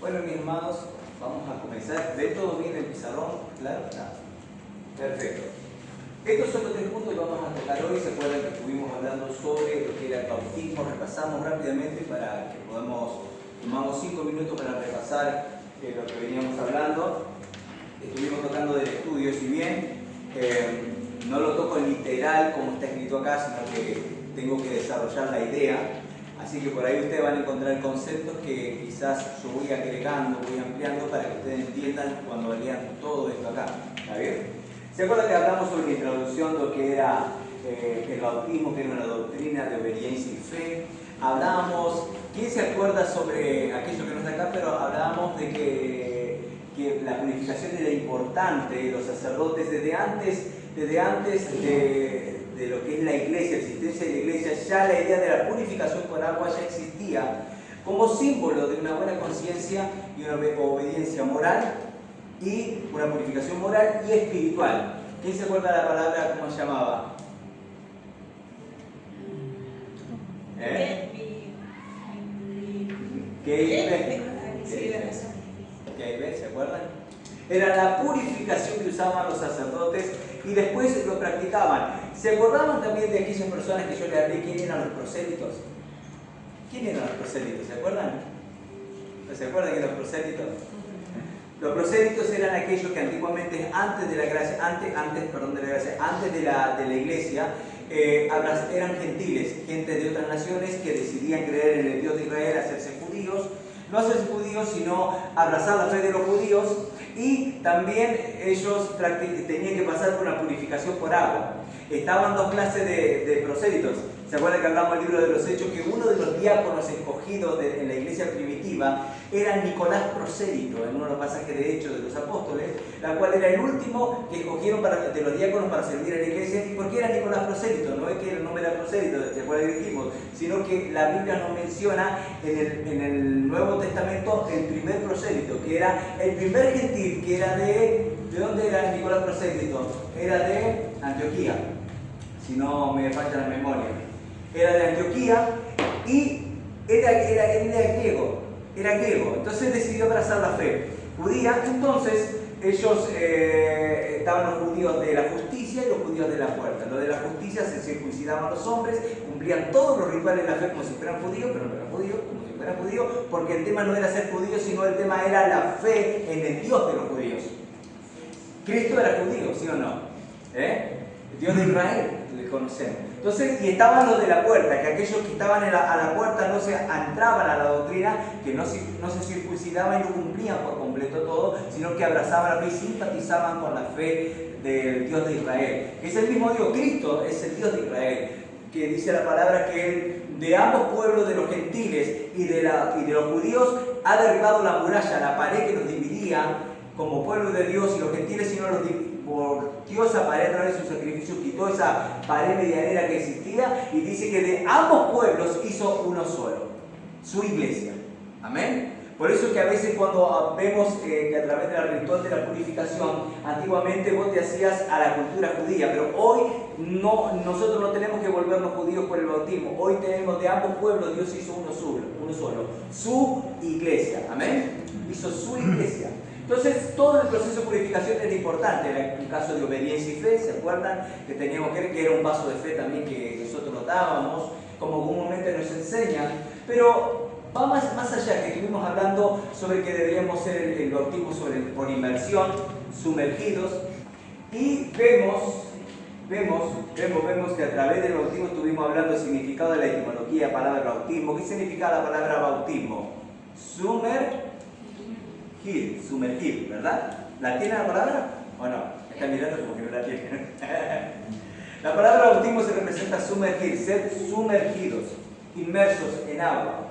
Bueno, mis hermanos, vamos a comenzar. ¿Ve todo bien el pizarrón? ¿Claro? Está. Perfecto. Estos son los 3 puntos que vamos a tocar hoy. ¿Se acuerdan que estuvimos hablando sobre lo que era el bautismo? Repasamos rápidamente para que podamos, tomamos 5 minutos para repasar lo que veníamos hablando. Estuvimos tocando del estudio, si bien no lo toco literal como está escrito acá, sino que tengo que desarrollar la idea. Así que por ahí ustedes van a encontrar conceptos que quizás yo voy agregando, voy ampliando para que ustedes entiendan cuando lean todo esto acá. ¿Está bien? ¿Se acuerdan que hablamos sobre la introducción de lo que era el bautismo, que era una doctrina de obediencia y fe? Hablábamos, ¿quién se acuerda sobre aquello que no está acá? Pero hablábamos de que la purificación era importante, los sacerdotes desde antes de lo que es la iglesia, la existencia de la iglesia, ya la idea de la purificación con agua ya existía como símbolo de una buena conciencia y una obediencia moral y una purificación moral y espiritual. ¿Quién se acuerda de la palabra, cómo se llamaba? ¿Qué? ¿Se acuerdan? Era la purificación que usaban los sacerdotes y después lo practicaban. ¿Se acordaban también de aquellas personas que yo les hablé? ¿Quién eran los prosélitos? ¿Quién eran los prosélitos? ¿Se acuerdan? ¿No se acuerdan de los prosélitos? Los prosélitos eran aquellos que antiguamente, antes de la iglesia, eran gentiles, gente de otras naciones que decidían creer en el Dios de Israel, hacerse judíos, no hacerse judíos, sino abrazar la fe de los judíos, y también ellos tenían que pasar por una purificación por agua. Estaban 2 clases de prosélitos. ¿Se acuerdan que hablamos del libro de los Hechos? Que uno de los diáconos escogidos en la iglesia primitiva era Nicolás Prosélito, en uno de los pasajes de Hechos de los Apóstoles, la cual era el último que escogieron de los diáconos para servir a la iglesia. ¿Y por qué era Nicolás Prosélito? No es que el nombre era Prosélito, ¿se acuerdan que dijimos? Sino que la Biblia nos menciona en el Nuevo Testamento el primer prosélito, que era el primer gentil, que era ¿de dónde era Nicolás Prosélito? Era de Antioquía, si no me falla la memoria. Era de Antioquía y era griego. Era griego, entonces decidió abrazar la fe judía. Entonces ellos estaban los judíos de la justicia y los judíos de la fuerza. Los de la justicia se circuncidaban los hombres, cumplían todos los rituales de la fe como si fueran judíos, pero no eran judíos, como si fueran judíos, porque el tema no era ser judío, sino el tema era la fe en el Dios de los judíos. Cristo era judío, ¿sí o no? El Dios de Israel, le conocemos. Entonces, y estaban los de la puerta, que aquellos que estaban a la puerta no se entraban a la doctrina, que no se circuncidaban y no cumplían por completo todo, sino que abrazaban la fe y simpatizaban con la fe del Dios de Israel. Es el mismo Dios, Cristo es el Dios de Israel, que dice la palabra que Él, de ambos pueblos, de los gentiles y de los judíos, ha derribado la muralla, la pared que los dividía como pueblo de Dios y los gentiles, y no los volteó esa pared a través de su sacrificio, quitó esa pared medianera que existía y dice que de ambos pueblos hizo uno solo, su iglesia. Amén. Por eso es que a veces cuando vemos que a través del ritual de la purificación, antiguamente vos te hacías a la cultura judía, pero hoy nosotros no tenemos que volvernos judíos por el bautismo. Hoy tenemos de ambos pueblos, Dios hizo uno solo, su iglesia. Amén. Hizo su iglesia. Entonces, todo el proceso de purificación era importante. Era un caso de obediencia y fe, ¿se acuerdan? Que teníamos que era un paso de fe también que nosotros notábamos, como comúnmente nos enseñan. Pero va más allá, que estuvimos hablando sobre que deberíamos ser el bautismo por inmersión, sumergidos. Y vemos que a través del bautismo estuvimos hablando del significado de la etimología de la palabra bautismo. ¿Qué significa la palabra bautismo? Sumergir, ¿verdad? ¿La tiene la palabra? ¿O no? Está mirando como que no la tiene. La palabra bautismo se representa sumergir, ser sumergidos, inmersos en agua.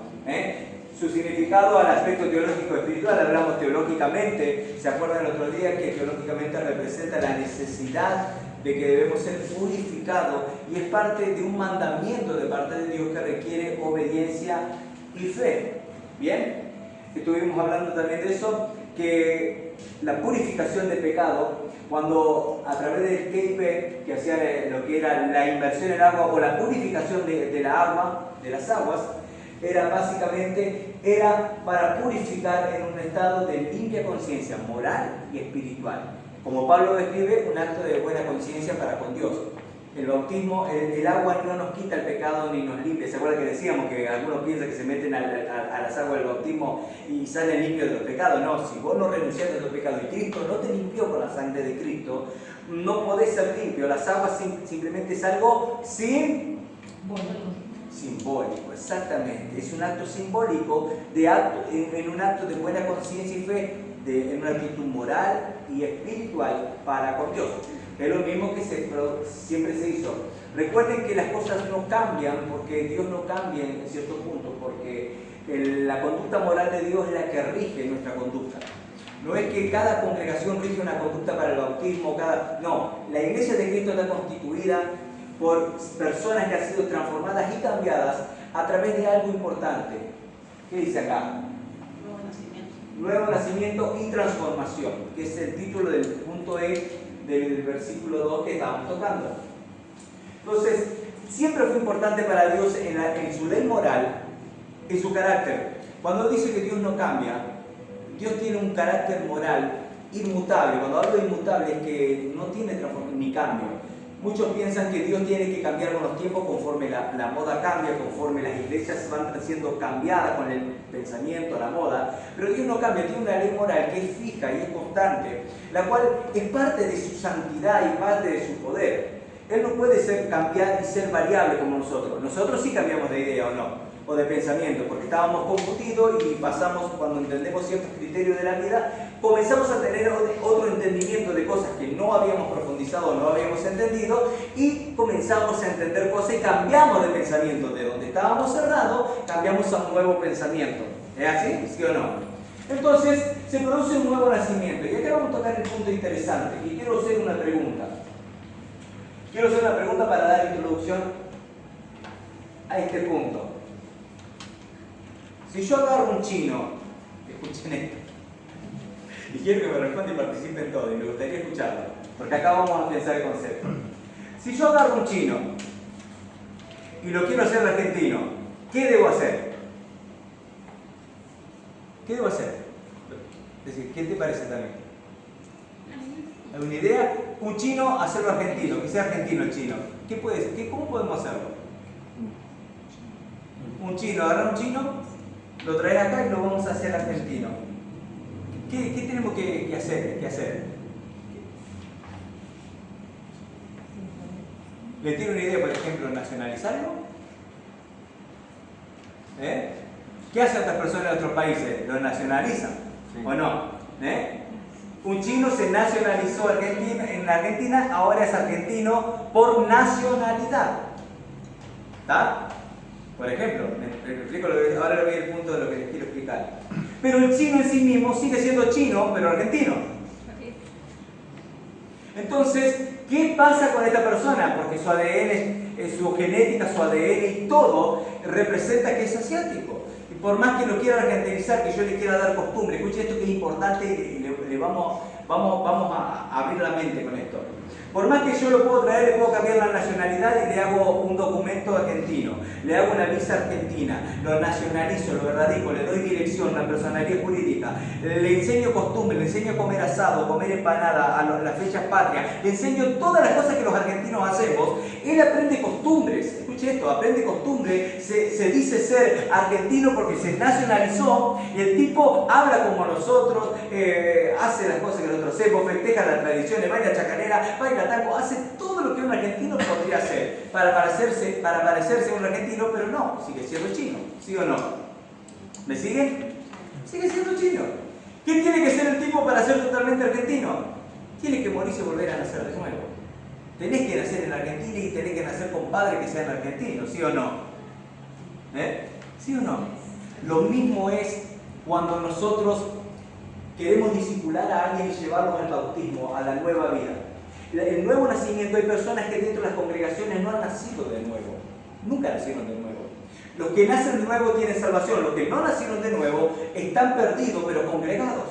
Su significado al aspecto teológico espiritual, hablamos teológicamente. ¿Se acuerdan el otro día que teológicamente representa la necesidad de que debemos ser purificados y es parte de un mandamiento de parte de Dios que requiere obediencia y fe? ¿Bien? Estuvimos hablando también de eso, que la purificación de pecado, cuando a través del KP, que hacía lo que era la inmersión en agua o la purificación de la agua, de las aguas, era básicamente era para purificar en un estado de limpia conciencia moral y espiritual. Como Pablo describe, un acto de buena conciencia para con Dios. El bautismo, el agua no nos quita el pecado ni nos limpia. ¿Se acuerdan que decíamos que algunos piensan que se meten a las aguas del bautismo y salen limpios de los pecados? No, si vos no renunciaste a los pecados y Cristo no te limpió con la sangre de Cristo, no podés ser limpio. Las aguas simplemente es algo simbólico, exactamente. Es un acto simbólico en un acto de buena conciencia y fe, en una actitud moral y espiritual para con Dios. Es lo mismo que siempre se hizo. Recuerden que las cosas no cambian porque Dios no cambia en ciertos puntos, porque la conducta moral de Dios es la que rige nuestra conducta. No es que cada congregación rige una conducta para el bautismo, no. La iglesia de Cristo está constituida por personas que han sido transformadas y cambiadas a través de algo importante. ¿Qué dice acá? Nuevo nacimiento y transformación, que es el título del punto E del versículo 2 que estábamos tocando. Entonces, siempre fue importante para Dios en su ley moral, en su carácter. Cuando dice que Dios no cambia, Dios tiene un carácter moral inmutable. Cuando hablo de inmutable es que no tiene transformación ni cambio. Muchos piensan que Dios tiene que cambiar con los tiempos conforme la moda cambia, conforme las iglesias van siendo cambiadas con el pensamiento, la moda. Pero Dios no cambia, tiene una ley moral que es fija y es constante, la cual es parte de su santidad y parte de su poder. Él no puede cambiar y ser variable como nosotros. Nosotros sí cambiamos de idea o no, o de pensamiento, porque estábamos confundidos y pasamos, cuando entendemos ciertos criterios de la vida, comenzamos a tener otro entendimiento de cosas que no habíamos profundizado, no habíamos entendido, y comenzamos a entender cosas y cambiamos de pensamiento. De donde estábamos cerrados, cambiamos a un nuevo pensamiento. ¿Es así? ¿Sí o no? Entonces, se produce un nuevo nacimiento. Y acá vamos a tocar el punto interesante, y quiero hacer una pregunta. Quiero hacer una pregunta para dar introducción a este punto. Si yo agarro un chino, escuchen esto, y quiero que me respondan y participen todos, y me gustaría escucharlo, porque acá vamos a pensar el concepto. Si yo agarro un chino y lo quiero hacer argentino, ¿qué debo hacer? ¿Qué debo hacer? Es decir, ¿qué te parece también? ¿Hay una idea? Un chino, hacerlo argentino, que sea argentino el chino. ¿Cómo podemos hacerlo? Un chino, agarrar un chino, lo traes acá y lo vamos a hacer argentino. ¿Qué tenemos que hacer? ¿Le tiene una idea, por ejemplo, nacionalizarlo? ¿Qué hacen otras personas en otros países? ¿Lo nacionalizan? Sí. ¿O no? Un chino se nacionalizó en Argentina, ahora es argentino por nacionalidad. ¿Está? Por ejemplo, ahora le voy al punto de lo que les quiero explicar. Pero el chino en sí mismo sigue siendo chino, pero argentino. Entonces, ¿qué pasa con esta persona? Porque su ADN, su genética, su ADN y todo representa que es asiático. Y por más que lo quiera argentinizar, que yo le quiera dar costumbre, escuche esto que es importante y le vamos a abrir la mente con esto. Por más que yo lo puedo traer, le puedo cambiar la nacionalidad y le hago un documento argentino, le hago una visa argentina, lo nacionalizo, lo erradico, le doy dirección, una personalidad jurídica, le enseño costumbre, le enseño a comer asado, comer empanada, a las fechas patrias, le enseño todas las cosas que los argentinos hacemos. Él aprende costumbres, escuche esto, aprende costumbres, se dice ser argentino porque se nacionalizó y el tipo habla como nosotros, hace las cosas que nosotros hacemos, festeja las tradiciones, baila chacarera, baila tango, hace todo lo que un argentino podría hacer para parecerse a un argentino, pero no, sigue siendo chino, ¿sí o no? ¿Me siguen? Sigue siendo chino. ¿Qué tiene que ser el tipo para ser totalmente argentino? Tiene que morirse y volver a nacer de nuevo. Tenés que nacer en Argentina y tenés que nacer con padres que sean argentinos, ¿sí o no? ¿Sí o no? Lo mismo es cuando nosotros queremos discipular a alguien y llevarlos al bautismo, a la nueva vida. El nuevo nacimiento, hay personas que dentro de las congregaciones no han nacido de nuevo, nunca nacieron de nuevo. Los que nacen de nuevo tienen salvación, los que no nacieron de nuevo están perdidos pero congregados.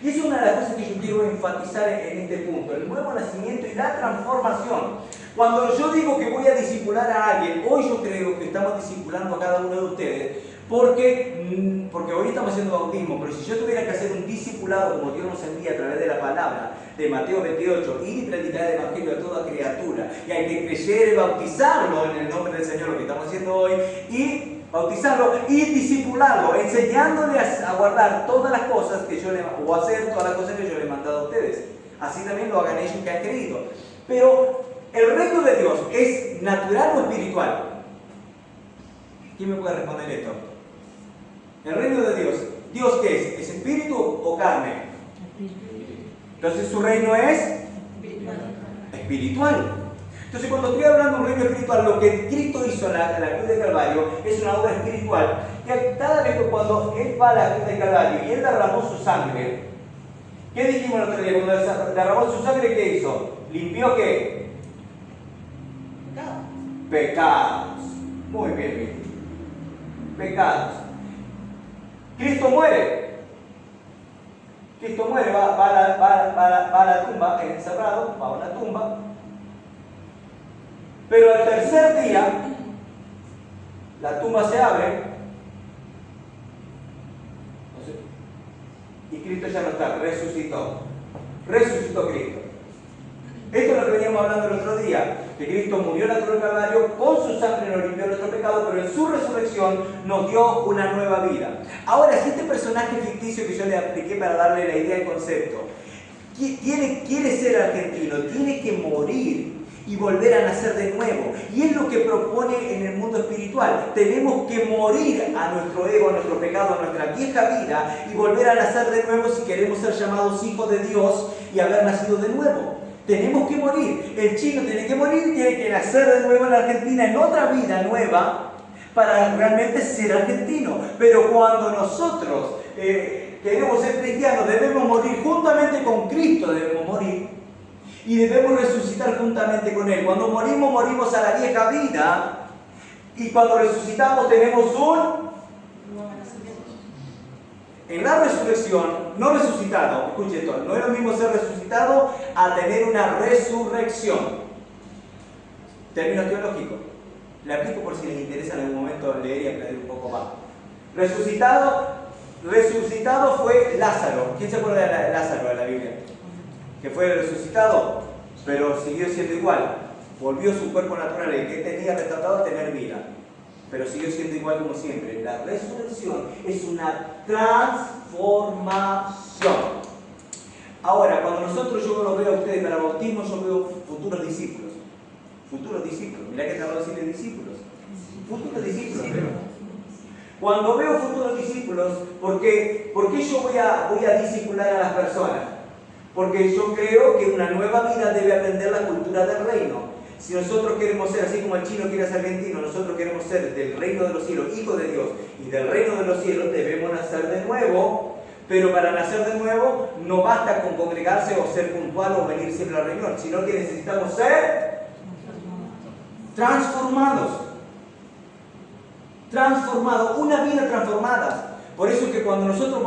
Y esa es una de las cosas que yo quiero enfatizar en este punto, el nuevo nacimiento y la transformación. Cuando yo digo que voy a discipular a alguien, hoy yo creo que estamos discipulando a cada uno de ustedes, porque porque hoy estamos haciendo bautismo, pero si yo tuviera que hacer un discipulado como Dios nos envía a través de la palabra de Mateo 28, ir y predicar el evangelio a toda criatura, y hay que crecer y bautizarlo en el nombre del Señor, lo que estamos haciendo hoy, y bautizarlo y discipularlo, enseñándole a guardar todas las cosas que yo le, o hacer todas las cosas que yo le he mandado a ustedes. Así también lo hagan ellos que han creído. Pero el reino de Dios es natural o espiritual. ¿Quién me puede responder esto? El reino de Dios, ¿Dios qué es? ¿Es espíritu o carne? Entonces su reino es espiritual. Entonces cuando estoy hablando de un reino espiritual, lo que Cristo hizo en la cruz de Calvario es una obra espiritual. Que cada vez cuando Él va a la cruz de Calvario y Él derramó su sangre, ¿qué dijimos el otro día? Cuando derramó su sangre, ¿qué hizo? ¿Limpió qué? Pecados. Muy bien. Pecados. Cristo muere. Cristo muere, va a la tumba, encerrado, va a una tumba. Pero al tercer día, la tumba se abre. Y Cristo ya no está, resucitó. Resucitó Cristo. Esto es lo que veníamos hablando el otro día, que Cristo murió en la cruz del Calvario, con su sangre nos limpió nuestro pecado, pero en su resurrección nos dio una nueva vida. Ahora, si este personaje ficticio que yo le apliqué para darle la idea, el concepto, quiere ser argentino, tiene que morir y volver a nacer de nuevo. Y es lo que propone en el mundo espiritual. Tenemos que morir a nuestro ego, a nuestro pecado, a nuestra vieja vida y volver a nacer de nuevo si queremos ser llamados hijos de Dios y haber nacido de nuevo. Tenemos que morir. El chino tiene que morir, tiene que nacer de nuevo en la Argentina, en otra vida nueva, para realmente ser argentino. Pero cuando nosotros queremos ser cristianos, debemos morir juntamente con Cristo, debemos morir. Y debemos resucitar juntamente con Él. Cuando morimos, morimos a la vieja vida. Y cuando resucitamos, tenemos un... En la resurrección, no resucitado, escuche esto, no es lo mismo ser resucitado a tener una resurrección. Término teológico. Le aplico por si les interesa en algún momento leer y aprender un poco más. Resucitado fue Lázaro. ¿Quién se acuerda de Lázaro de la Biblia? Que fue resucitado, pero siguió siendo igual. Volvió su cuerpo natural, el que tenía retratado a tener vida, pero siguió siendo igual como siempre. La resurrección es una transformación. Ahora, cuando yo los veo a ustedes para bautismo, yo veo futuros discípulos. Futuros discípulos. Mirá que te acabo de decirle discípulos. Futuros discípulos. Cuando veo futuros discípulos, ¿por qué yo voy a discipular a las personas? Porque yo creo que una nueva vida debe aprender la cultura del reino. Si nosotros queremos ser, así como el chino quiere ser argentino, nosotros queremos ser del reino de los cielos, hijos de Dios, y del reino de los cielos debemos nacer de nuevo. Pero para nacer de nuevo no basta con congregarse o ser puntual o venir siempre a la reunión, sino que necesitamos ser transformados. Transformados, una vida transformada. Por eso es que cuando nosotros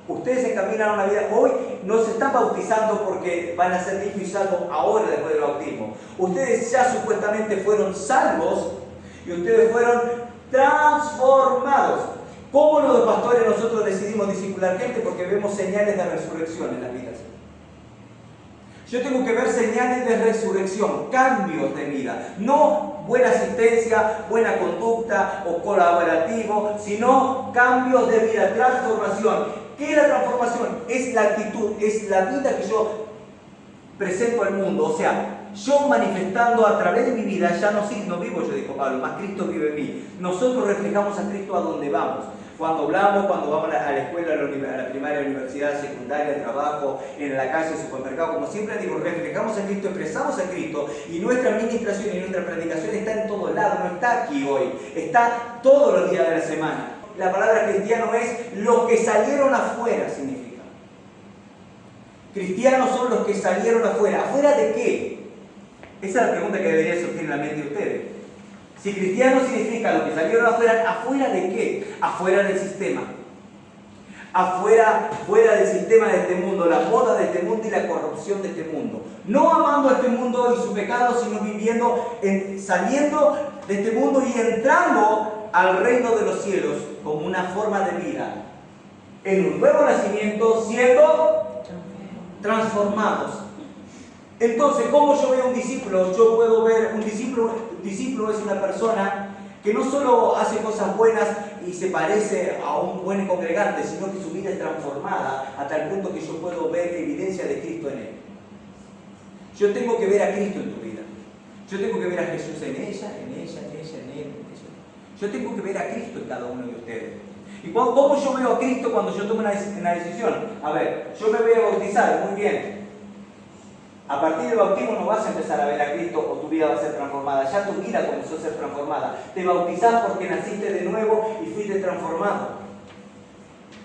ustedes encaminan a una vida, hoy no se están bautizando porque van a ser limpios y salvos ahora después del bautismo. Ustedes ya supuestamente fueron salvos y ustedes fueron transformados. ¿Cómo los pastores nosotros decidimos discipular gente? Porque vemos señales de resurrección en las vidas. Yo tengo que ver señales de resurrección, cambios de vida. No buena asistencia, buena conducta o colaborativo, sino cambios de vida, transformación. ¿Qué es la transformación? Es la actitud, es la vida que yo presento al mundo. O sea, yo manifestando a través de mi vida, ya no vivo yo, dijo Pablo, más Cristo vive en mí. Nosotros reflejamos a Cristo a donde vamos. Cuando hablamos, cuando vamos a la escuela, a la primaria, a la universidad, secundaria, al trabajo, en la calle, en el supermercado, como siempre digo, reflejamos a Cristo, expresamos a Cristo, y nuestra administración y nuestra predicación está en todos lados, no está aquí hoy, está todos los días de la semana. La palabra cristiano es los que salieron afuera, significa. Cristianos son los que salieron afuera. ¿Afuera de qué? Esa es la pregunta que debería surgir en la mente de ustedes. Si cristiano significa los que salieron afuera, ¿afuera de qué? Afuera del sistema. Fuera del sistema de este mundo, la moda de este mundo y la corrupción de este mundo. No amando a este mundo y su pecado, sino saliendo de este mundo y entrando al reino de los cielos como una forma de vida, en un nuevo nacimiento, siendo transformados. Entonces, ¿cómo yo veo un discípulo? Yo puedo ver un discípulo es una persona que no solo hace cosas buenas y se parece a un buen congregante, sino que su vida es transformada a tal punto que yo puedo ver evidencia de Cristo en él. Yo tengo que ver a Cristo en tu vida. Yo tengo que ver a Jesús en ella, en él, en ella. Yo tengo que ver a Cristo en cada uno de ustedes. ¿Y cómo yo veo a Cristo cuando yo tomo una decisión? A ver, yo me voy a bautizar, muy bien. A partir del bautismo no vas a empezar a ver a Cristo o tu vida va a ser transformada. Ya tu vida comenzó a ser transformada. Te bautizás porque naciste de nuevo y fuiste transformado.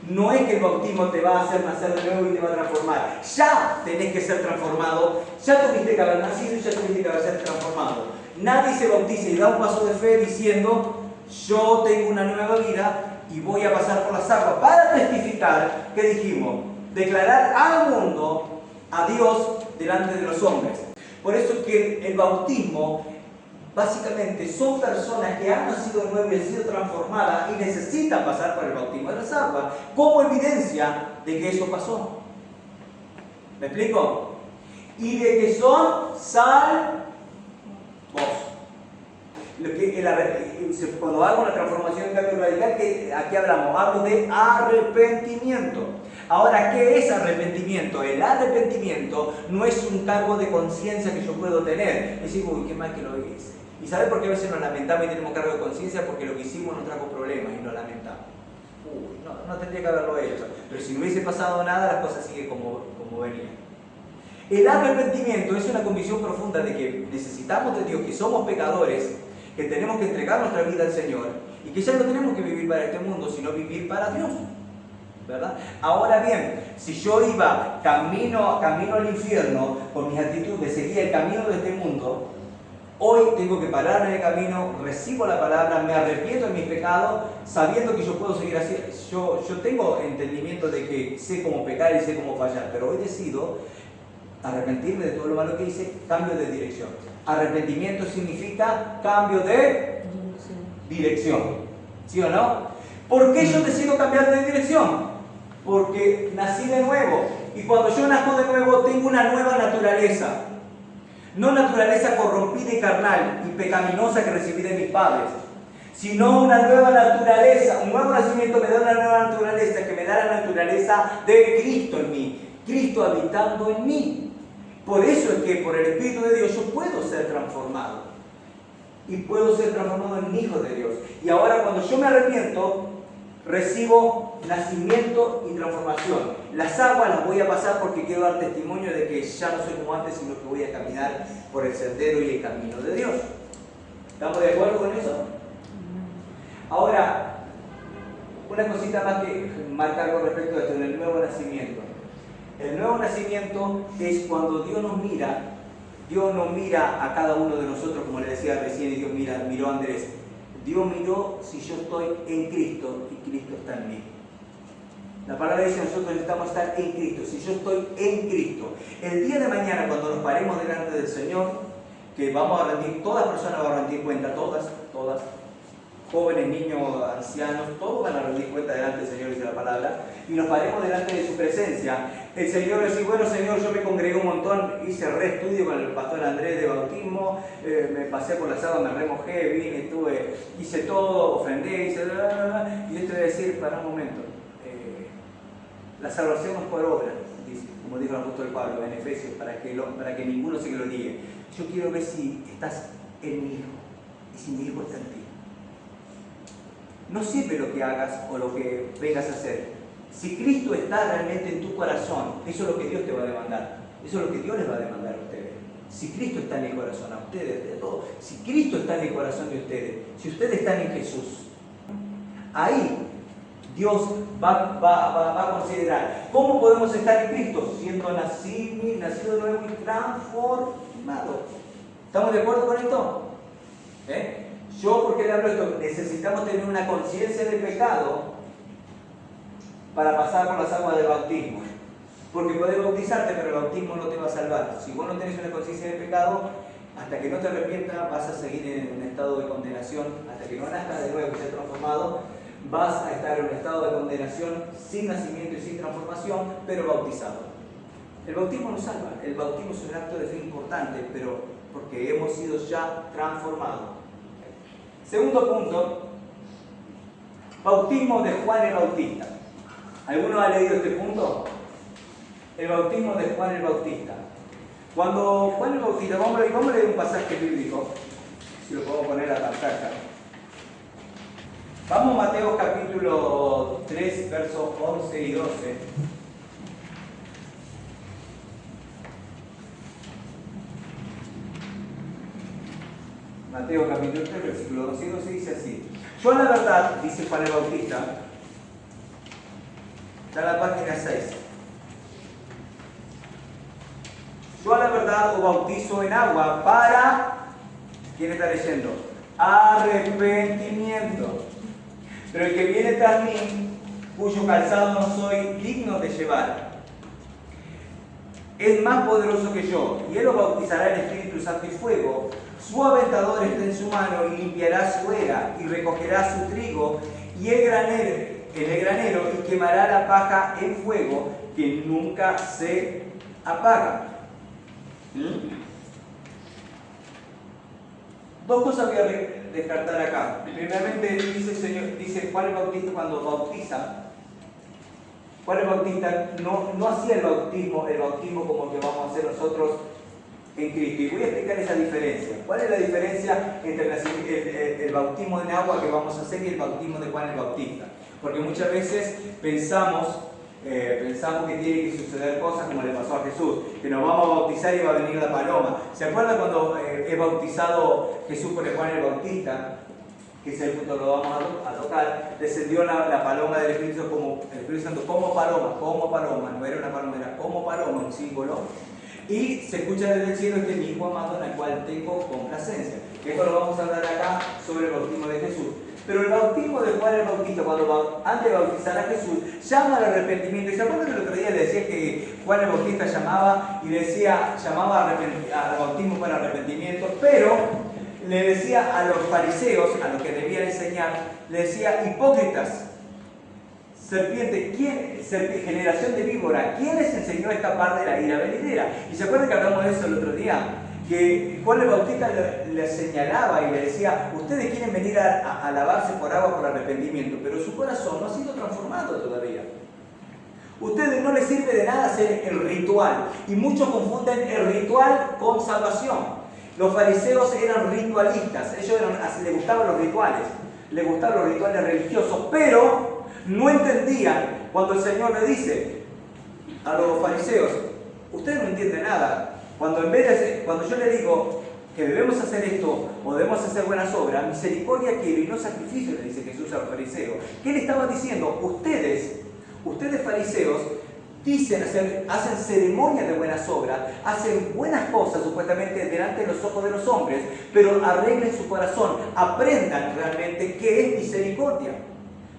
No es que el bautismo te va a hacer nacer de nuevo y te va a transformar. Ya tenés que ser transformado. Ya tuviste que haber nacido y ya tuviste que haber ser transformado. Nadie se bautiza y da un paso de fe diciendo: yo tengo una nueva vida y voy a pasar por las aguas para testificar. ¿Qué dijimos? Declarar al mundo a Dios delante de los hombres. Por eso es que el bautismo básicamente son personas que han nacido de nuevo y han sido transformadas y necesitan pasar por el bautismo de las aguas como evidencia de que eso pasó. ¿Me explico? Y de que son salvos. Cuando hago una transformación en cambio radical, ¿a qué hablamos? Hablo de arrepentimiento. Ahora, ¿qué es arrepentimiento? El arrepentimiento no es un cargo de conciencia que yo puedo tener. Decir, uy, qué mal que lo hice. ¿Y sabe por qué a veces nos lamentamos y tenemos cargo de conciencia? Porque lo que hicimos nos trajo problemas y nos lamentamos. Uy, no tendría que haberlo hecho. Pero si no hubiese pasado nada, las cosas siguen como venían. El arrepentimiento es una convicción profunda de que necesitamos de Dios, que somos pecadores, que tenemos que entregar nuestra vida al Señor y que ya no tenemos que vivir para este mundo, sino vivir para Dios. ¿Verdad? Ahora bien, si yo iba camino al infierno con mis actitudes, seguía el camino de este mundo, hoy tengo que parar en el camino, recibo la palabra, me arrepiento de mis pecados, sabiendo que yo puedo seguir así. Yo tengo entendimiento de que sé cómo pecar y sé cómo fallar, pero hoy decido arrepentirme de todo lo malo que hice, cambio de dirección. Arrepentimiento significa cambio de dirección. ¿Sí o no? ¿Por qué yo decido cambiar de dirección? Porque nací de nuevo. Y cuando yo nazco de nuevo, tengo una nueva naturaleza. No naturaleza corrompida y carnal y pecaminosa que recibí de mis padres, sino una nueva naturaleza. Un nuevo nacimiento me da una nueva naturaleza que me da la naturaleza de Cristo en mí. Cristo habitando en mí. Por eso es que por el Espíritu de Dios yo puedo ser transformado. Y puedo ser transformado en hijo de Dios. Y ahora cuando yo me arrepiento, recibo nacimiento y transformación. Las aguas las voy a pasar porque quiero dar testimonio de que ya no soy como antes, sino que voy a caminar por el sendero y el camino de Dios. ¿Estamos de acuerdo con eso? Ahora, una cosita más que marcar con respecto a esto, en el nuevo nacimiento. El nuevo nacimiento es cuando Dios nos mira. Dios no mira a cada uno de nosotros, como le decía recién, y Dios miró a Andrés. Dios miró si yo estoy en Cristo y Cristo está en mí. La palabra dice: nosotros necesitamos estar en Cristo. Si yo estoy en Cristo, el día de mañana cuando nos paremos delante del Señor, que vamos a rendir, todas personas van a rendir cuenta, todas, jóvenes, niños, ancianos, todos van a rendir cuenta delante del Señor, dice la palabra, y nos paremos delante de su presencia. El Señor dice: bueno, Señor, yo me congregué un montón, hice reestudio con el pastor Andrés de bautismo, me pasé por las aguas, me remojé, vine, hice todo, ofrendé, hice y yo te voy a decir: para un momento, la salvación no es por obra, dice, como dijo el apóstol Pablo en Efesios, para que ninguno se gloríe. Yo quiero ver si estás en mi Hijo y si mi Hijo está en ti. No sirve lo que hagas o lo que vengas a hacer. Si Cristo está realmente en tu corazón, eso es lo que Dios te va a demandar. Eso es lo que Dios les va a demandar a ustedes. Si Cristo está en el corazón, a ustedes, de todo. Si Cristo está en el corazón de ustedes, si ustedes están en Jesús, ahí Dios va a considerar cómo podemos estar en Cristo, siendo nacido de nuevo y transformado. ¿Estamos de acuerdo con esto? Yo, ¿por qué le hablo de esto? Necesitamos tener una conciencia de pecado para pasar por las aguas del bautismo. Porque puedes bautizarte, pero el bautismo no te va a salvar. Si vos no tenés una conciencia de pecado, hasta que no te arrepientas vas a seguir en un estado de condenación, hasta que no nazcas de nuevo y seas transformado, vas a estar en un estado de condenación sin nacimiento y sin transformación, pero bautizado. El bautismo no salva, el bautismo es un acto de fe importante, pero porque hemos sido ya transformados. Segundo punto, bautismo de Juan el Bautista. ¿Alguno ha leído este punto? El bautismo de Juan el Bautista. Cuando Juan el Bautista, vamos a leer un pasaje bíblico, si lo podemos poner a la pantalla. Vamos a Mateo capítulo 3, versos 11 y 12. Mateo capítulo 3, versículo 12 y 12 dice así. Yo la verdad, dice Juan el Bautista, está en la página 6. Yo a la verdad os bautizo en agua para, ¿quién está leyendo? Arrepentimiento. Pero el que viene tras mí, cuyo calzado no soy digno de llevar, es más poderoso que yo, y él os bautizará en Espíritu Santo y fuego. Su aventador está en su mano y limpiará su era y recogerá su trigo y el granero y quemará la paja en fuego que nunca se apaga. Dos cosas voy a descartar acá. Primeramente dice Juan el Bautista cuando bautiza. Juan el Bautista no hacía el bautismo como que vamos a hacer nosotros en Cristo. Y voy a explicar esa diferencia. ¿Cuál es la diferencia entre el bautismo en agua que vamos a hacer y el bautismo de Juan el Bautista? Porque muchas veces pensamos que tiene que suceder cosas como le pasó a Jesús, que nos vamos a bautizar y va a venir la paloma. ¿Se acuerdan cuando es bautizado Jesús por Juan el Bautista? Que es el punto que lo vamos a tocar. Descendió la paloma del Espíritu Santo como paloma, no era una paloma, era como paloma, un símbolo. Y se escucha desde el cielo este mismo amado en el cual tengo complacencia. Esto lo vamos a hablar acá sobre el bautismo de Jesús. Pero el bautismo de Juan el Bautista, antes de bautizar a Jesús, llama al arrepentimiento. ¿Y se acuerdan que el otro día le decía que Juan el Bautista llamaba al bautismo para arrepentimiento? Pero le decía a los fariseos, a los que debían enseñar, le decía: hipócritas, generación de víbora, ¿quién les enseñó a escapar de la ira venidera? Y se acuerdan que hablamos de eso el otro día, que Juan el Bautista le señalaba y le decía: ustedes quieren venir a lavarse por agua por arrepentimiento, pero su corazón no ha sido transformado todavía. Ustedes no les sirve de nada hacer el ritual, y muchos confunden el ritual con salvación. Los fariseos eran ritualistas, les gustaban los rituales religiosos, pero no entendían cuando el Señor le dice a los fariseos: ustedes no entienden nada. Cuando yo le digo que debemos hacer esto o debemos hacer buenas obras, misericordia quiero y no sacrificio, le dice Jesús a los fariseos. ¿Qué le estaba diciendo? Ustedes fariseos, hacen ceremonias de buenas obras, hacen buenas cosas supuestamente delante de los ojos de los hombres, pero arreglen su corazón, aprendan realmente qué es misericordia.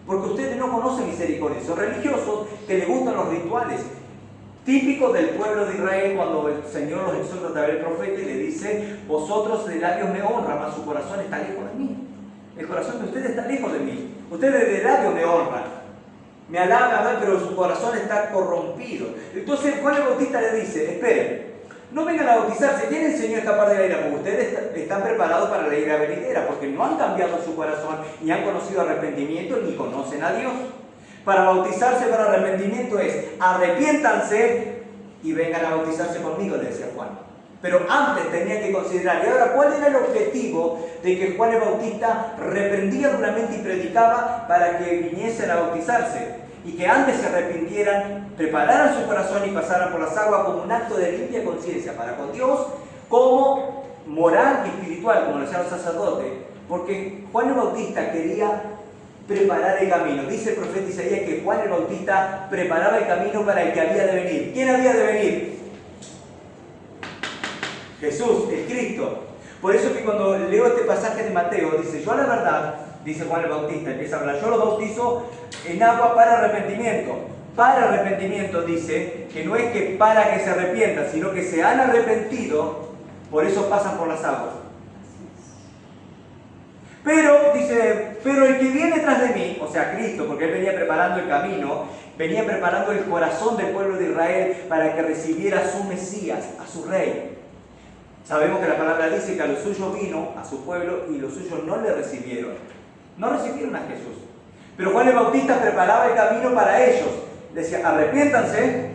Porque ustedes no conocen misericordia, son religiosos que les gustan los rituales. Típico del pueblo de Israel cuando el Señor los exhorta a través del profeta y le dice: vosotros de labios me honran, mas su corazón está lejos de mí. El corazón de ustedes está lejos de mí. Ustedes de labios me honran, me alaban, pero su corazón está corrompido. Entonces Juan el Bautista le dice: esperen, no vengan a bautizarse. ¿Quién enseñó a escapar de la ira? Porque ustedes están preparados para la ira venidera, porque no han cambiado su corazón, ni han conocido arrepentimiento, ni conocen a Dios. Para bautizarse para arrepentimiento es: arrepiéntanse y vengan a bautizarse conmigo, le decía Juan. Pero antes tenía que considerar. Y ahora, ¿cuál era el objetivo de que Juan el Bautista reprendía duramente y predicaba para que viniesen a bautizarse? Y que antes se arrepintieran, prepararan su corazón y pasaran por las aguas como un acto de limpia conciencia para con Dios, como moral y espiritual, como lo hacían los sacerdotes. Porque Juan el Bautista quería preparar el camino. Dice el profeta Isaías que Juan el Bautista preparaba el camino para el que había de venir. ¿Quién había de venir? Jesús, el Cristo. Por eso que cuando leo este pasaje de Mateo, dice: yo a la verdad, dice Juan el Bautista, empieza a hablar: yo los bautizo en agua para arrepentimiento. Para arrepentimiento dice que no es que para que se arrepientan, sino que se han arrepentido Por eso pasan por las aguas. Pero, dice, pero el que viene tras de mí, o sea, Cristo, porque Él venía preparando el camino, venía preparando el corazón del pueblo de Israel para que recibiera a su Mesías, a su Rey. Sabemos que la palabra dice que a los suyos vino, a su pueblo, y los suyos no le recibieron. No recibieron a Jesús. Pero Juan el Bautista preparaba el camino para ellos. Decía, arrepiéntanse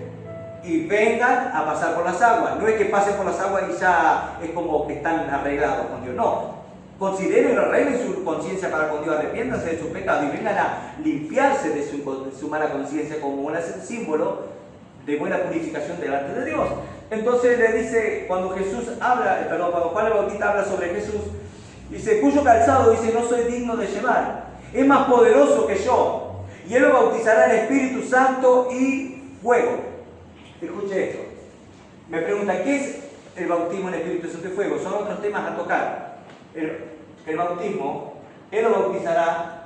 y vengan a pasar por las aguas. No es que pasen por las aguas y ya es como que están arreglados con Dios. No. Consideren, arreglen su conciencia para con Dios, arrepiéntanse de sus pecados y vengan a limpiarse de su mala conciencia como un símbolo de buena purificación delante de Dios. Entonces le dice, cuando cuando Juan el Bautista habla sobre Jesús, dice, cuyo calzado, dice, no soy digno de llevar, es más poderoso que yo, y Él lo bautizará en Espíritu Santo y fuego. Escuche esto. Me pregunta, ¿qué es el bautismo en Espíritu Santo y fuego? Son otros temas a tocar. El bautismo, Él lo bautizará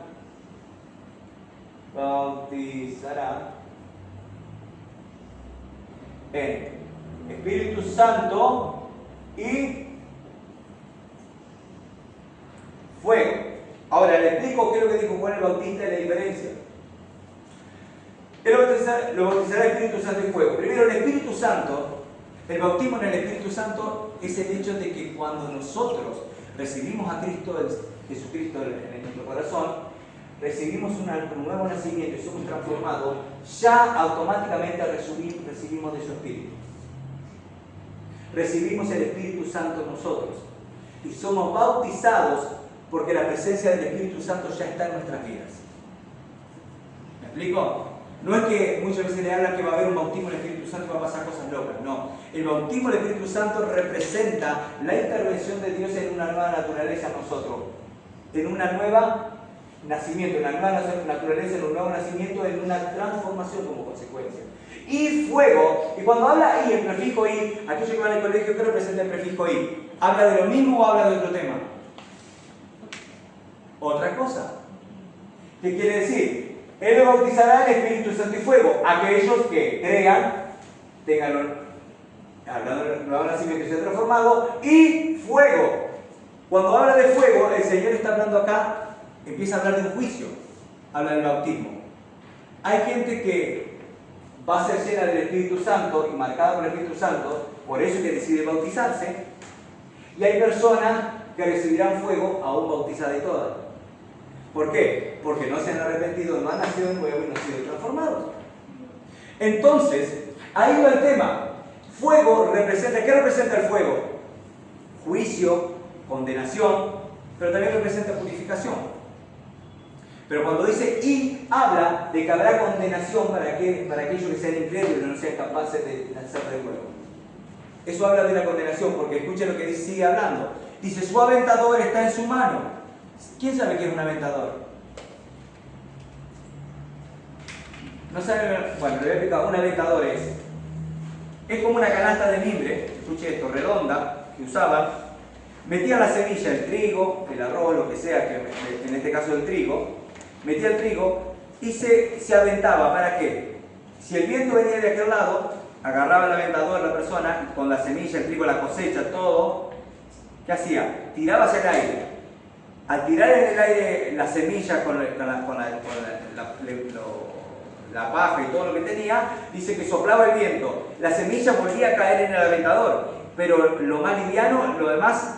en Espíritu Santo y fuego. Ahora le explico qué es lo que dijo Juan el Bautista y la diferencia. Él lo bautizará en Espíritu Santo y fuego. Primero, el Espíritu Santo, el bautismo en el Espíritu Santo es el hecho de que cuando nosotros recibimos a Cristo, Jesucristo en nuestro corazón, recibimos un nuevo nacimiento y somos transformados, ya automáticamente recibimos de su Espíritu. Recibimos el Espíritu Santo en nosotros y somos bautizados porque la presencia del Espíritu Santo ya está en nuestras vidas. ¿Me explico? No es que muchas veces le hablan que va a haber un bautismo del Espíritu Santo y va a pasar cosas locas. No. El bautismo del Espíritu Santo representa la intervención de Dios en una nueva naturaleza en nosotros. En una nueva nacimiento, en una nueva naturaleza, en un nuevo nacimiento, en una transformación como consecuencia. Y fuego. Y cuando habla y el prefijo y, aquellos que van al colegio, ¿qué representa el prefijo y? ¿Habla de lo mismo o habla de otro tema? Otra cosa. ¿Qué quiere decir? Él lo bautizará en Espíritu Santo y fuego. Aquellos que crean, tengan el nuevo nacimiento y sean transformados. Y fuego. Cuando habla de fuego, el Señor está hablando acá, empieza a hablar de un juicio. Habla del bautismo. Hay gente que va a ser llena del Espíritu Santo y marcada por el Espíritu Santo, por eso que decide bautizarse. Y hay personas que recibirán fuego aún bautizadas y todas. ¿Por qué? Porque no se han arrepentido, no han nacido de nuevo y no han sido transformados. Entonces, ahí va el tema. Fuego representa, ¿qué representa el fuego? Juicio, condenación, pero también representa purificación. Pero cuando dice y, habla de que habrá condenación para aquellos que sean incrédulos y no sean capaces de nacer de nuevo. Eso habla de la condenación, porque escuchen lo que dice, sigue hablando. Dice, su aventador está en su mano. ¿Quién sabe qué es un aventador? No sabe, bueno, le voy a explicar. Un aventador es como una canasta de mimbre, escuche esto, redonda, que usaban. Metía la semilla, el trigo, el arroz, lo que sea, que en este caso el trigo, metía el trigo y se aventaba. ¿Para qué? Si el viento venía de aquel lado, agarraba el aventador la persona, con la semilla, el trigo, la cosecha, todo, ¿qué hacía? Tiraba hacia el aire. Al tirar en el aire la semilla con la paja y todo lo que tenía, dice que soplaba el viento. La semilla volvía a caer en el aventador, pero lo más liviano, lo demás,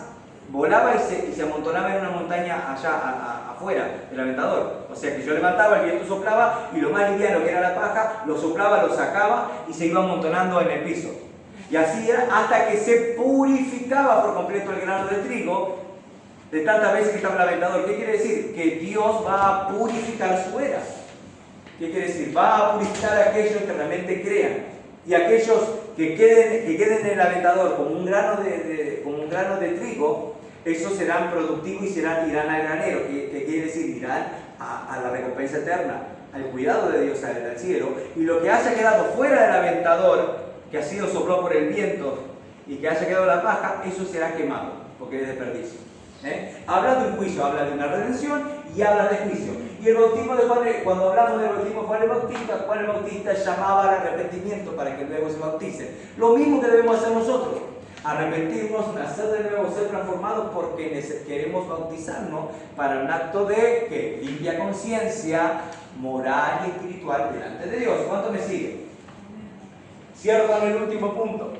volaba y se amontonaba en una montaña allá afuera del aventador. O sea que yo levantaba, el viento soplaba y lo más liviano que era la paja, lo soplaba, lo sacaba y se iba amontonando en el piso. Y así era hasta que se purificaba por completo el grano de trigo de tantas veces que estaba el aventador. ¿Qué quiere decir? Que Dios va a purificar su era. ¿Qué quiere decir? Va a purificar a aquellos que realmente crean. Y aquellos que queden en el aventador como un grano de trigo, esos serán productivos y irán al granero. ¿Qué quiere decir? Irán a la recompensa eterna, al cuidado de Dios, al cielo. Y lo que haya quedado fuera del aventador, que ha sido soplado por el viento y que haya quedado la paja, eso será quemado, porque es desperdicio. Habla de un juicio, habla de una redención y habla de juicio. Y el bautismo de Juan, cuando hablamos del bautismo de Juan el Bautista llamaba al arrepentimiento para que luego se bauticen. Lo mismo que debemos hacer nosotros. Arrepentirnos, nacer de nuevo, ser transformados porque queremos bautizarnos para un acto de ¿qué? Limpia conciencia, moral y espiritual delante de Dios. ¿Cuánto me sigue? Cierro con el último punto.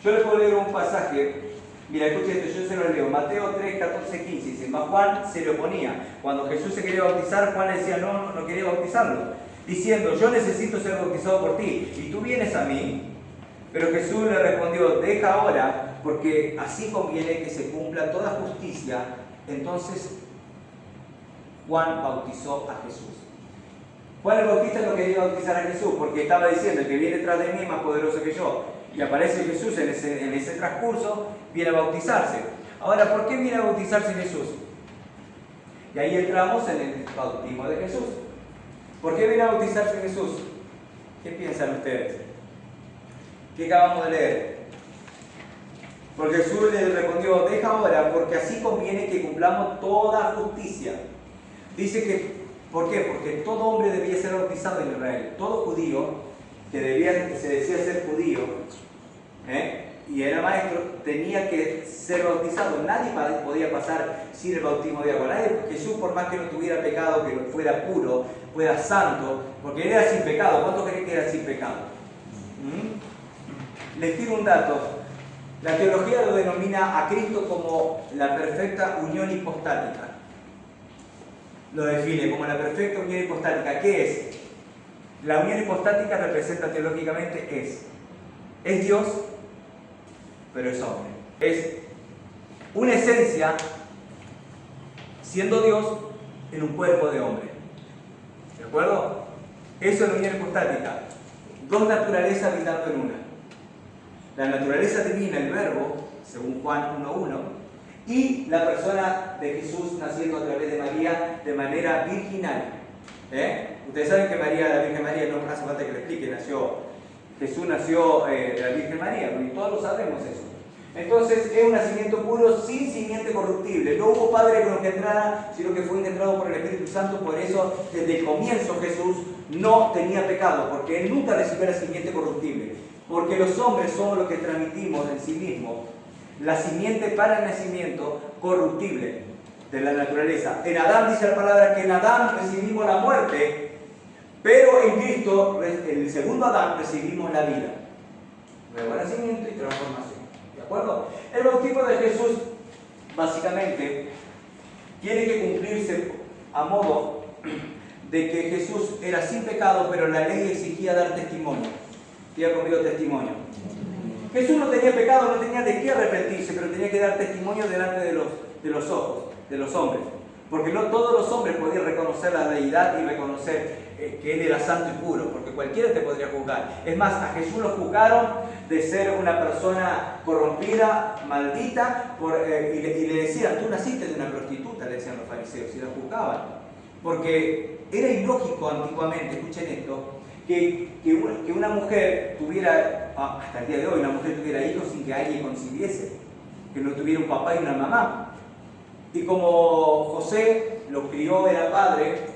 Yo les puedo leer un pasaje. Mira, escuchen esto, yo se lo leo. Mateo 3, 14, 15. Dice, mas Juan se le oponía. Cuando Jesús se quería bautizar, Juan le decía, no quería bautizarlo. Diciendo, yo necesito ser bautizado por ti, y tú vienes a mí. Pero Jesús le respondió, deja ahora, porque así conviene que se cumpla toda justicia. Entonces, Juan bautizó a Jesús. Juan el Bautista no quería bautizar a Jesús, porque estaba diciendo, el que viene tras de mí es más poderoso que yo. Y aparece Jesús en ese transcurso, viene a bautizarse. Ahora, ¿por qué viene a bautizarse Jesús? Y ahí entramos en el bautismo de Jesús. ¿Por qué viene a bautizarse Jesús? ¿Qué piensan ustedes? ¿Qué acabamos de leer? Porque Jesús le respondió, deja ahora, porque así conviene que cumplamos toda justicia. Dice que, ¿por qué? Porque todo hombre debía ser bautizado en Israel. Todo judío que se decía ser judío, y era maestro, tenía que ser bautizado. Nadie podía pasar sin el bautismo de agua. Jesús, por más que no tuviera pecado, que fuera puro, fuera santo, porque él era sin pecado. ¿Cuántos creen que era sin pecado? Les tiro un dato. La teología lo denomina a Cristo como la perfecta unión hipostática. Lo define como la perfecta unión hipostática. ¿Qué es? La unión hipostática representa teológicamente es Dios, pero es hombre. Es una esencia siendo Dios en un cuerpo de hombre. ¿De acuerdo? Eso es la unión hipostática. Dos naturalezas habitando en una. La naturaleza divina, el verbo, según Juan 1:1, y la persona de Jesús naciendo a través de María de manera virginal. Ustedes saben que la Virgen María, no hace falta que le explique, Jesús nació de la Virgen María, y todos lo sabemos eso. Entonces es un nacimiento puro sin simiente corruptible. No hubo padre que lo engendrara, sino que fue engendrado por el Espíritu Santo. Por eso desde el comienzo Jesús no tenía pecado, porque él nunca recibió la simiente corruptible. Porque los hombres somos los que transmitimos en sí mismos la simiente para el nacimiento corruptible de la naturaleza. En Adán dice la palabra que en Adán recibimos la muerte, pero en Cristo, en el segundo Adán, recibimos la vida. Nuevo nacimiento y transformación. ¿De acuerdo? El bautismo de Jesús, básicamente, tiene que cumplirse a modo de que Jesús era sin pecado, pero la ley exigía dar testimonio. Diga conmigo testimonio. Jesús no tenía pecado, no tenía de qué arrepentirse, pero tenía que dar testimonio delante de los ojos, de los hombres. Porque no todos los hombres podían reconocer la deidad y reconocer que él era santo y puro, porque cualquiera te podría juzgar. Es más, a Jesús lo juzgaron de ser una persona corrompida, maldita, y le decían, tú naciste de una prostituta, le decían los fariseos, y la juzgaban. Porque era ilógico antiguamente, escuchen esto, que una mujer tuviera, hasta el día de hoy, una mujer tuviera hijos sin que alguien concibiese, que no tuviera un papá y una mamá. Y como José lo crió, era padre,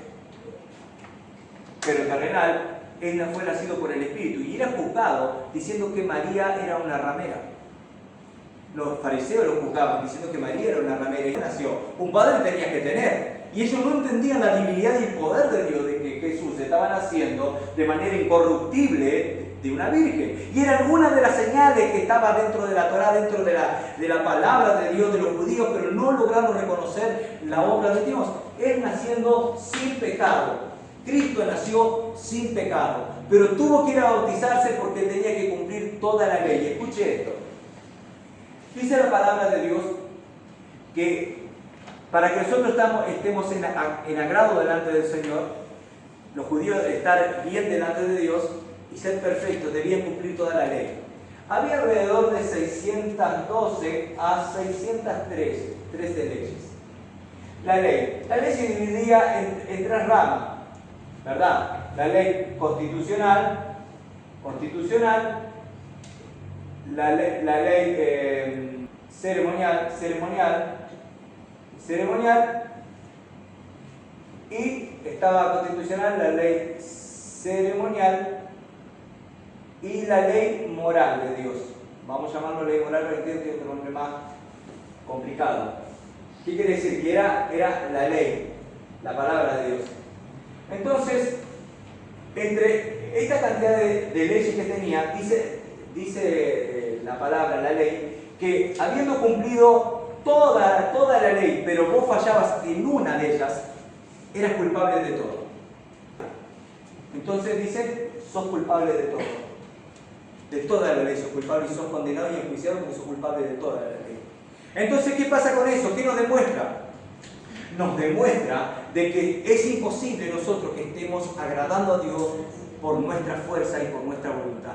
pero terrenal, él fue nacido por el Espíritu y era juzgado diciendo que María era una ramera. Los fariseos lo juzgaban diciendo que María era una ramera y nació. Un padre tenía que tener. Y ellos no entendían la divinidad y el poder de Dios, de que Jesús estaba naciendo de manera incorruptible de una virgen. Y era alguna de las señales que estaba dentro de la Torá, dentro de la palabra de Dios, de los judíos, pero no lograron reconocer la obra de Dios. Él naciendo sin pecado. Cristo nació sin pecado, pero tuvo que ir a bautizarse porque tenía que cumplir toda la ley. Escuche esto. Dice la palabra de Dios que para que nosotros estemos en agrado delante del Señor, los judíos de estar bien delante de Dios y ser perfectos, debían cumplir toda la ley. Había alrededor de 612 a 613 leyes. La ley se dividía en tres ramas, ¿verdad? La ley constitucional, la ley ceremonial, y estaba constitucional, la ley ceremonial y la ley moral de Dios. Vamos a llamarlo ley moral, pero entiendo que es otro nombre más complicado. ¿Qué quiere decir? Que era la ley, la palabra de Dios. Entonces, entre esta cantidad de leyes que tenía, dice la palabra, la ley, que habiendo cumplido toda la ley, pero vos fallabas en una de ellas, eras culpable de todo. Entonces dice, sos culpable de todo. De toda la ley sos culpable y sos condenado y enjuiciado porque sos culpable de toda la ley. Entonces, ¿qué pasa con eso? ¿Qué nos demuestra? Nos demuestra de que es imposible nosotros que estemos agradando a Dios por nuestra fuerza y por nuestra voluntad.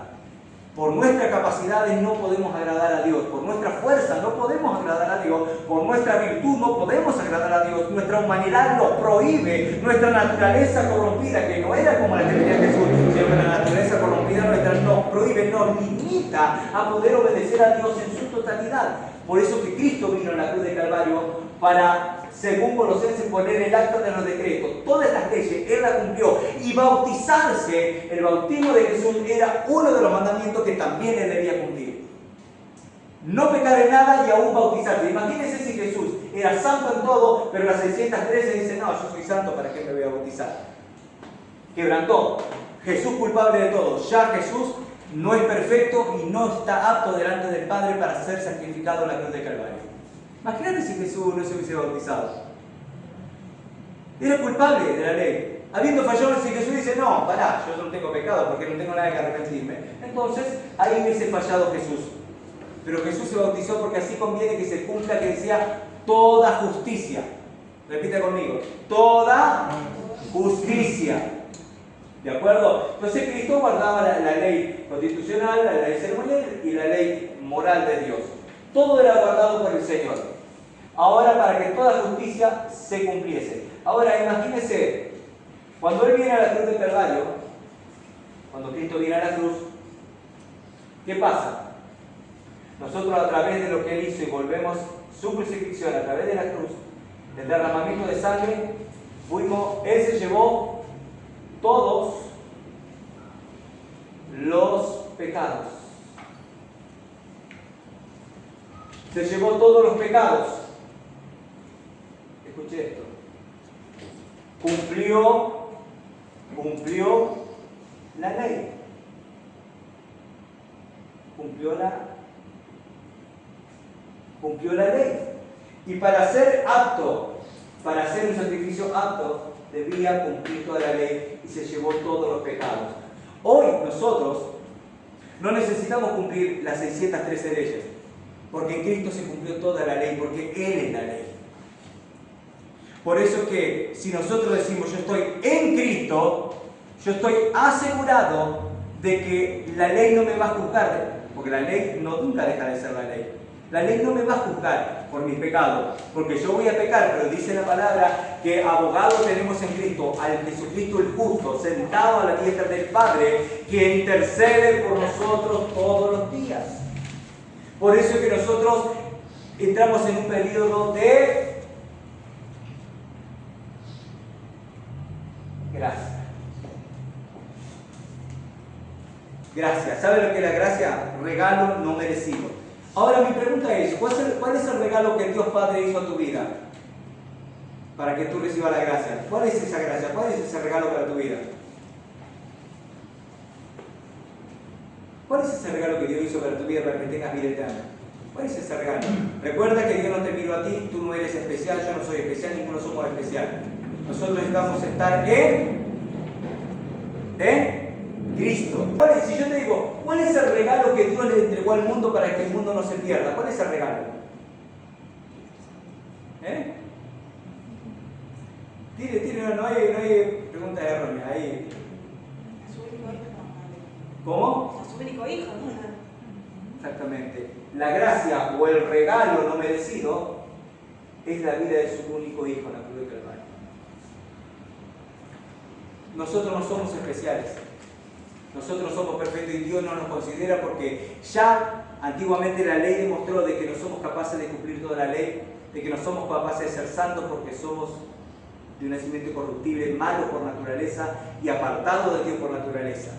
Por nuestras capacidades no podemos agradar a Dios, por nuestra fuerza no podemos agradar a Dios, por nuestra virtud no podemos agradar a Dios, nuestra humanidad nos prohíbe, nuestra naturaleza corrompida, que no era como la que tenía Jesús, sino que la naturaleza corrompida nuestra nos prohíbe, nos limita a poder obedecer a Dios en su totalidad. Por eso que Cristo vino a la cruz de Calvario para, según Colosenses, poner el acta de los decretos. Todas estas leyes Él las cumplió. Y bautizarse, el bautismo de Jesús, era uno de los mandamientos que también Él debía cumplir. No pecar en nada y aún bautizarse. Imagínense si Jesús era santo en todo, pero las 613 dicen, no, yo soy santo, ¿para qué me voy a bautizar? Quebrantó. Jesús culpable de todo. Ya Jesús no es perfecto y no está apto delante del Padre para ser sacrificado en la cruz de Calvario. Imagínate si Jesús no se hubiese bautizado. Era culpable de la ley. Habiendo fallado, si Jesús dice, no, pará, yo no tengo pecado porque no tengo nada que arrepentirme. Entonces, ahí hubiese fallado Jesús. Pero Jesús se bautizó porque así conviene que se cumpla que decía toda justicia. Repita conmigo, toda justicia. ¿De acuerdo? Entonces Cristo guardaba la ley constitucional, la ley ceremonial y la ley moral de Dios. Todo era guardado por el Señor. Ahora, para que toda justicia se cumpliese. Ahora, imagínense, cuando Él viene a la cruz del Calvario, cuando Cristo viene a la cruz, ¿qué pasa? Nosotros, a través de lo que Él hizo y volvemos su crucifixión, a través de la cruz, el derramamiento de sangre, Él se llevó todos los pecados. Se llevó todos los pecados. Escuche esto. Cumplió la ley. Cumplió la ley. Y para ser apto, para hacer un sacrificio apto, debía cumplir toda la ley y se llevó todos los pecados. Hoy nosotros no necesitamos cumplir las 613 leyes, porque en Cristo se cumplió toda la ley, porque Él es la ley. Por eso que si nosotros decimos yo estoy en Cristo, yo estoy asegurado de que la ley no me va a juzgar, porque la ley nunca deja de ser la ley. La ley no me va a juzgar por mis pecados, porque yo voy a pecar, pero dice la palabra que abogado tenemos en Cristo, al Jesucristo el justo, sentado a la diestra del Padre, que intercede por nosotros todos los días. Por eso es que nosotros entramos en un periodo de gracia. Gracia. ¿Sabe lo que es la gracia? Regalo no merecido. Ahora mi pregunta es, ¿cuál es el regalo que Dios Padre hizo a tu vida? Para que tú recibas la gracia. ¿Cuál es esa gracia? ¿Cuál es ese regalo para tu vida? ¿Cuál es ese regalo que Dios hizo para tu vida para que tengas vida eterna? ¿Cuál es ese regalo? Recuerda que Dios no te miró a ti, tú no eres especial, yo no soy especial, ninguno somos especial. Nosotros necesitamos estar en Cristo. Si yo te digo, ¿cuál es el regalo que Dios le entregó al mundo para que el mundo no se pierda? ¿Cuál es el regalo? Tire, no hay pregunta errónea. Ahí. A su único hijo. ¿Cómo? A su único hijo. Exactamente. La gracia o el regalo no merecido es la vida de su único hijo en la cruz de Calvario. Nosotros no somos especiales. Nosotros no somos perfectos y Dios no nos considera porque ya antiguamente la ley demostró de que no somos capaces de cumplir toda la ley, de que no somos capaces de ser santos porque somos de un nacimiento corruptible, malos por naturaleza y apartados de Dios por naturaleza.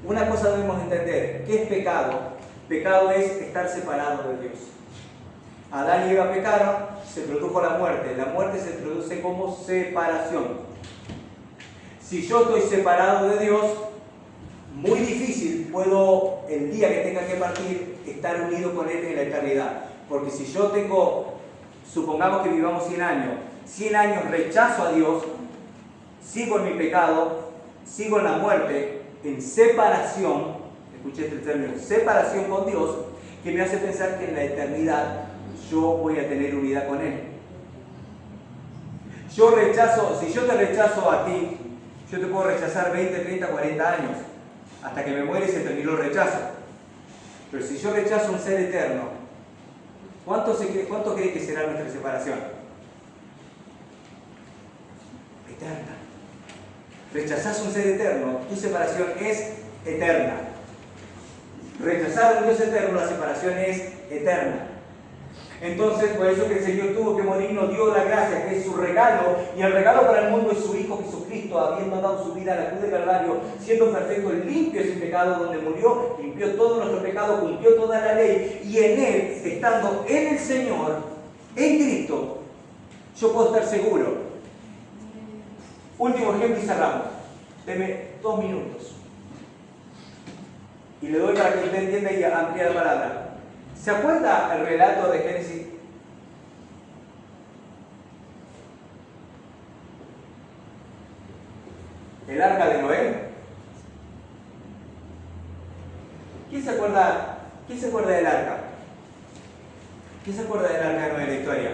Una cosa debemos entender, ¿qué es pecado? Pecado es estar separado de Dios. Adán y Eva pecaron, se produjo la muerte. La muerte se produce como separación. Si yo estoy separado de Dios, muy difícil puedo, el día que tenga que partir, estar unido con Él en la eternidad. Porque si yo tengo, supongamos que vivamos 100 años rechazo a Dios, sigo en mi pecado, sigo en la muerte, en separación, escuché este término, separación con Dios, que me hace pensar que en la eternidad yo voy a tener unidad con Él. Si yo te rechazo a ti, yo te puedo rechazar 20, 30, 40 años, hasta que me muere y se terminó el rechazo. Pero si yo rechazo a un ser eterno, ¿cuánto cree que será nuestra separación? Eterna. Rechazás a un ser eterno, tu separación es eterna. Rechazar a un Dios eterno, la separación es eterna. Entonces, por eso que el Señor tuvo que morir, nos dio la gracia, que es su regalo, y el regalo para el mundo es su Hijo Jesucristo, habiendo dado su vida a la cruz de Calvario, siendo perfecto, limpio sin pecado, donde murió, limpió todo nuestro pecado, cumplió toda la ley, y en Él, estando en el Señor, en Cristo, yo puedo estar seguro. Último ejemplo y cerramos. Deme 2 minutos. Y le doy para que usted entienda y amplíe la palabra. ¿Se acuerda el relato de Génesis? El arca de Noé. ¿Quién se acuerda del arca? ¿Quién se acuerda del arca de Noé en la historia?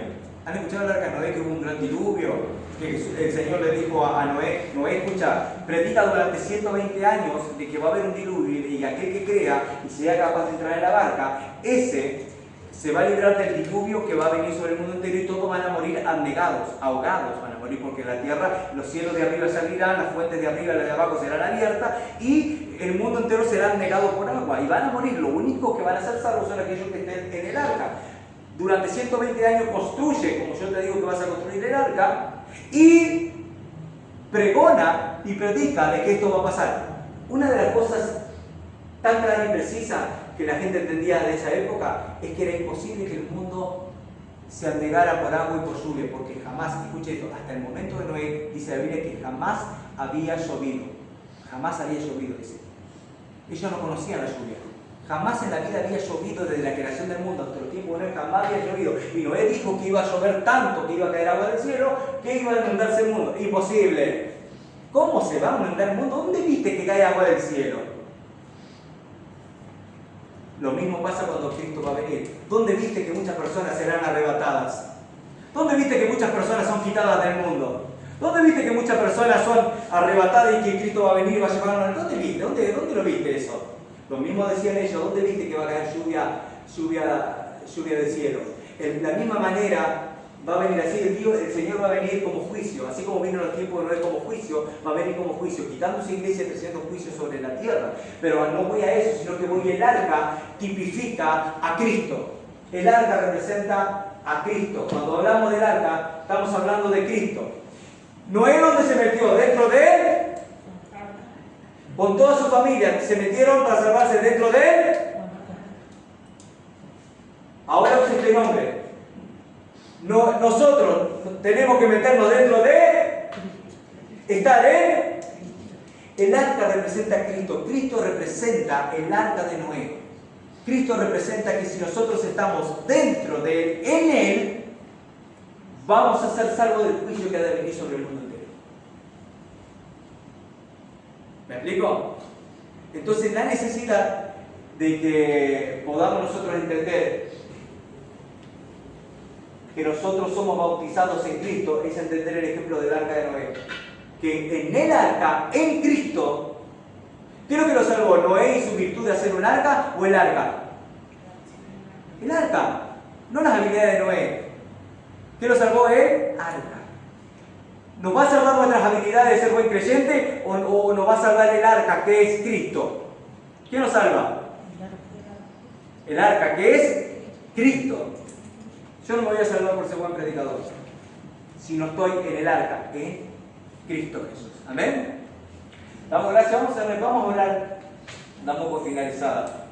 ¿Han escuchado el arca de Noé que hubo un gran diluvio? Que el Señor le dijo a Noé, escucha, predica durante 120 años de que va a haber un diluvio y aquel que crea y sea capaz de entrar en la barca, ese se va a librar del diluvio que va a venir sobre el mundo entero y todos van a morir anegados, ahogados van a morir porque la tierra, los cielos de arriba se abrirán, las fuentes de arriba y las de abajo serán abiertas y el mundo entero será anegado por agua y van a morir. Lo único que van a ser salvos son aquellos que estén en el arca. Durante 120 años construye, como yo te digo que vas a construir el arca, y pregona y predica de que esto va a pasar. Una de las cosas tan clara y precisa que la gente entendía de esa época es que era imposible que el mundo se anegara por agua y por lluvia, porque jamás, escuche esto, hasta el momento de Noé, dice la Biblia que jamás había llovido. Jamás había llovido, dice. Ellos no conocían la lluvia. Jamás en la vida había llovido desde la creación del mundo hasta los tiempos de Noé, jamás había llovido. Y Noé dijo que iba a llover tanto, que iba a caer agua del cielo, que iba a inundarse el mundo. Imposible. ¿Cómo se va a inundar el mundo? ¿Dónde viste que cae agua del cielo? Lo mismo pasa cuando Cristo va a venir. ¿Dónde viste que muchas personas serán arrebatadas? ¿Dónde viste que muchas personas son quitadas del mundo? ¿Dónde viste que muchas personas son arrebatadas y que Cristo va a venir y va a llevarnos? ¿Dónde viste? ¿Dónde lo viste eso? Lo mismo decían ellos, ¿dónde viste que va a caer lluvia del cielo? De la misma manera va a venir así, el Señor va a venir como juicio, así como vino en el tiempo de Noé como juicio, va a venir como juicio, quitando su iglesia y trayendo juicio sobre la tierra. Pero no voy a eso, sino que voy, el arca tipifica a Cristo. El arca representa a Cristo. Cuando hablamos del arca, estamos hablando de Cristo. Noé, ¿dónde se metió? Dentro de él. Con toda su familia se metieron para salvarse dentro de él. Ahora usa este nombre. Nosotros tenemos que meternos dentro de estar en. El arca representa a Cristo. Cristo representa el arca de Noé. Cristo representa que si nosotros estamos dentro de él, en él, vamos a ser salvos del juicio que ha de venir sobre el mundo entero. ¿Me explico? Entonces la necesidad de que podamos nosotros entender que nosotros somos bautizados en Cristo es entender el ejemplo del arca de Noé. Que en el arca, en Cristo, ¿qué es lo que lo salvó? ¿Noé y su virtud de hacer un arca o el arca? El arca, no las habilidades de Noé. ¿Qué lo salvó? El arca. ¿Nos va a salvar nuestras habilidades de ser buen creyente o nos va a salvar el arca que es Cristo? ¿Quién nos salva? El arca que es Cristo. Yo no me voy a salvar por ser buen predicador, si no estoy en el arca, en Cristo Jesús. Amén. Damos gracias, vamos a orar. damos por finalizada.